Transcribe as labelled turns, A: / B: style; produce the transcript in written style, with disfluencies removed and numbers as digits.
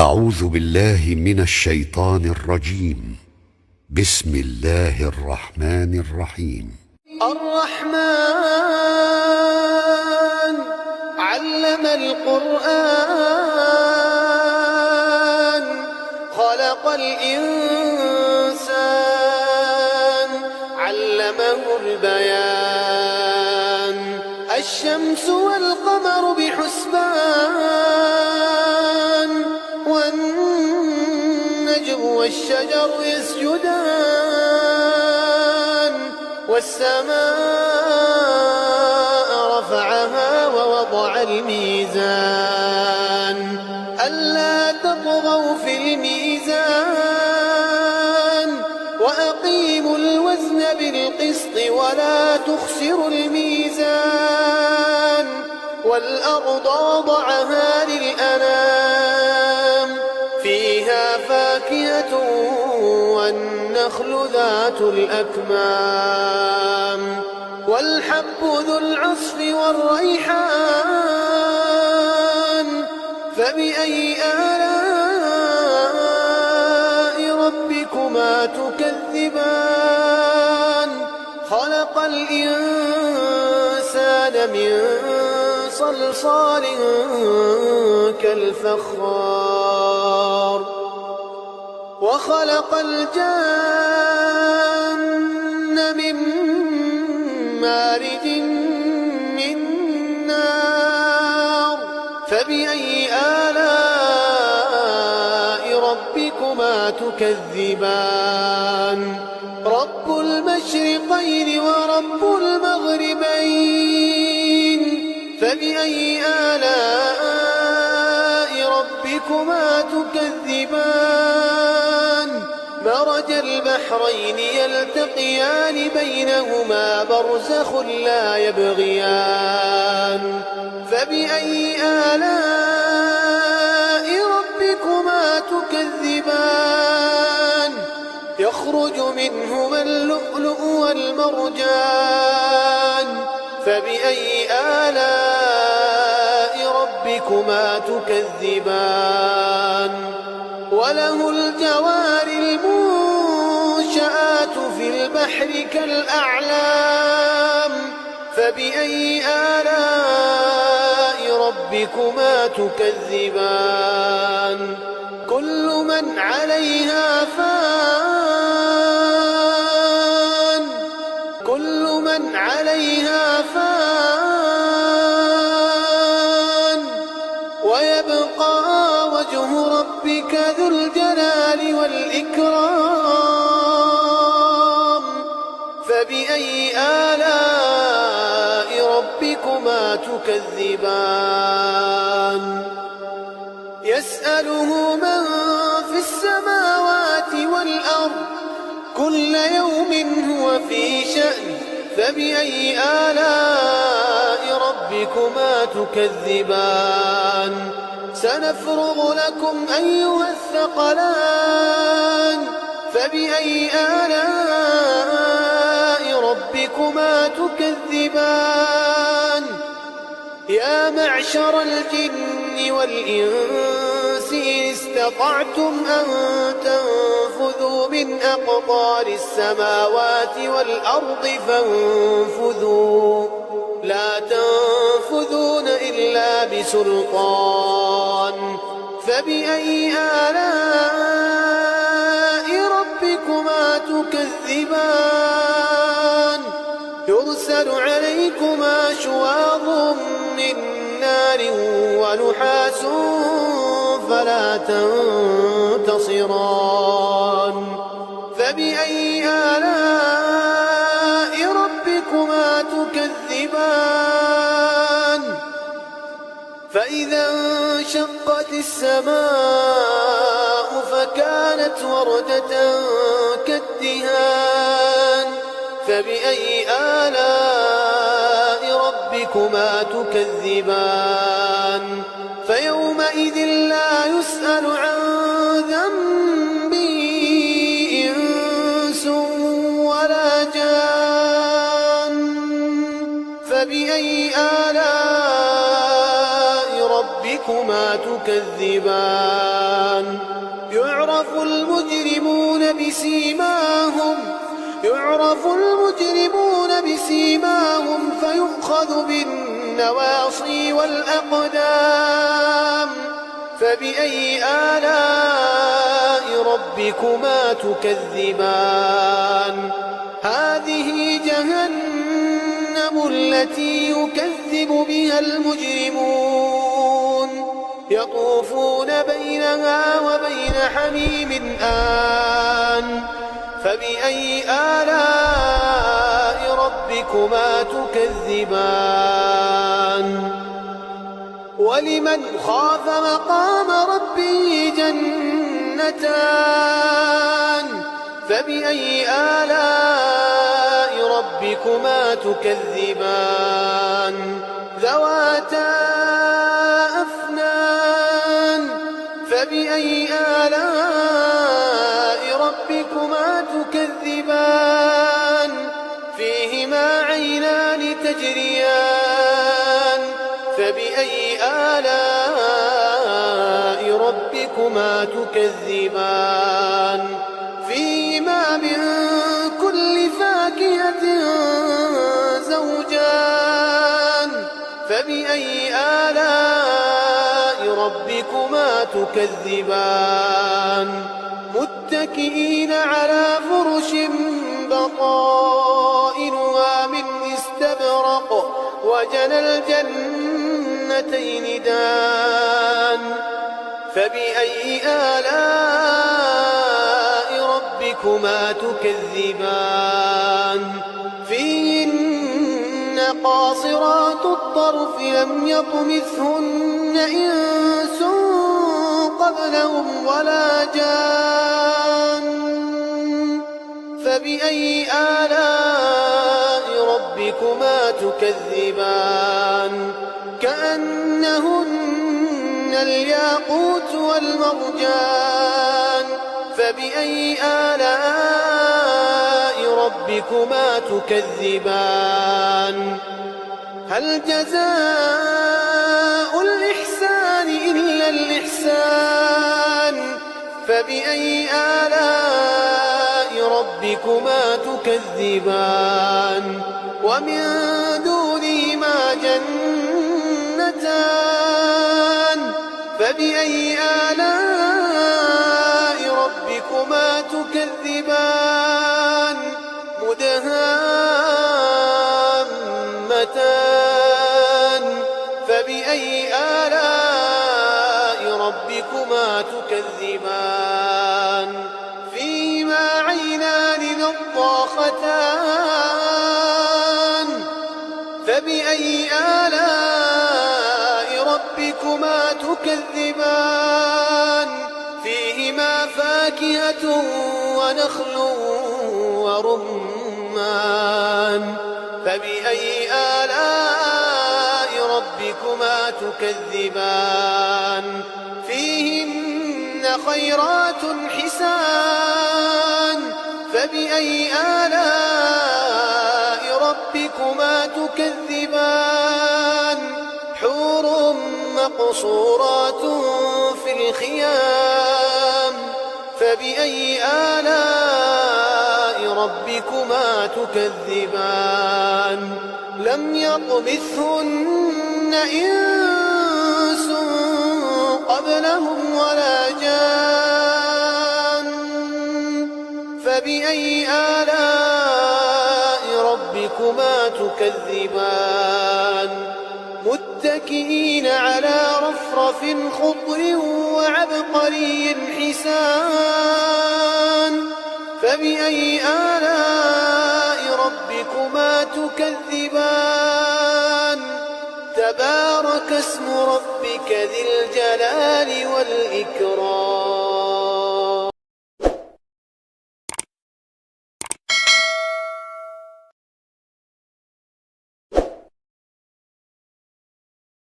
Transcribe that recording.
A: أعوذ بالله من الشيطان الرجيم. بسم الله الرحمن الرحيم.
B: الرحمن علم القرآن خلق الإنسان علمه البيان الشمس والقمر بحسبان والنجم والشجر يسجدان والسماء رفعها ووضع الميزان ألا تطغوا في الميزان وأقيموا الوزن بالقسط ولا تخسروا الميزان والأرض وضعها للأنام فيها فاكهة والنخل ذات الأكمام والحب ذو العصف والريحان فبأي آلاء ربكما تكذبان خلق الإنسان من صلصال كالفخار وخلق الجن من مارج من نار فبأي آلاء ربكما تكذبان رب المشرقين ورب المغربين فبأي آلاء ربكما تكذبان مرج البحرين يلتقيان بينهما برزخ لا يبغيان فبأي آلاء ربكما تكذبان يخرج منهما اللؤلؤ والمرجان فبأي آلاء ربكما تكذبان وله الجوار المنشآت في البحر كالأعلام فبأي آلاء ربكما تكذبان كل من عليها فان كل من عليها فان ويبقى وجه ربك ذو الجلال والإكرام فبأي آلاء ربكما تكذبان يسأله من في السماوات والأرض كل يوم هو في شأن فبأي آلاء ربكما تكذبان سنفرغ لكم أيها الثقلان فبأي آلاء ربكما تكذبان يا معشر الجن والإنس إن استطعتم أن تنفذوا من أقطار السماوات والأرض فانفذوا لا تنفذون إلا بسلطان فبأي آلاء ربكما تكذبان يرسل عليكما شواظ من نار ونحاس فلا تنتصران فبأي آلاء ربكما تكذبان فإذا انشقت السماء فكانت وردة كالدهان فبأي آلاء ربكما تكذبان فيومئذ لا يسأل عن ذنبه إنس ولا جان فبأي آلاء ربكما ربكما تكذبان يعرف المجرمون بسيماهم فيؤخذ بالنواصي والأقدام فبأي آلاء ربكما تكذبان هذه جهنم التي يكذب بها المجرمون يطوفون بينها وبين حميم آن فبأي آلاء ربكما تكذبان ولمن خاف مقام ربه جنتان فبأي آلاء ربكما تكذبان ذواتا أفنان فبأي آلاء ربكما تكذبان فيهما عينان تجريان فبأي آلاء ربكما تكذبان فيهما من كل فاكهة زوجان فبأي آلاء ربكما تكذبان متكئين على فرش بطائنها من استبرق وجنى الجنتين دان فبأي آلاء ربكما تكذبان فيهن قاصرات الطرف لم يطمثهن إنس قبلهم ولا جان فبأي آلاء ربكما تكذبان كأنهن الياقوت والمرجان فبأي آلاء ربكما تكذبان هل جزاء الإحسان إلا الإحسان فبأي آلاء ربكما تكذبان ومن دونهما جنتان فبأي آلاء ربكما تكذبان مدهامتان فبأي آلاء ربكما تكذبان فيهما عينان نضاختان فبأي آلاء ربكما تكذبان فيهما فاكهة ونخل ورمان فبأي آلاء ربكما تكذبان فيهن خيرات حسان فبأي آلاء ربكما تكذبان حور مقصورات في الخيام فبأي آلاء ربكما تكذبان لم يطمثهن إنس قبلهم ولا جان فبأي آلاء ربكما تكذبان متكئين على رفرف خضر وعبقري حسان فبأي آلاء ربكما تكذبان تبارك اسم ربك ذي الجلال والإكرام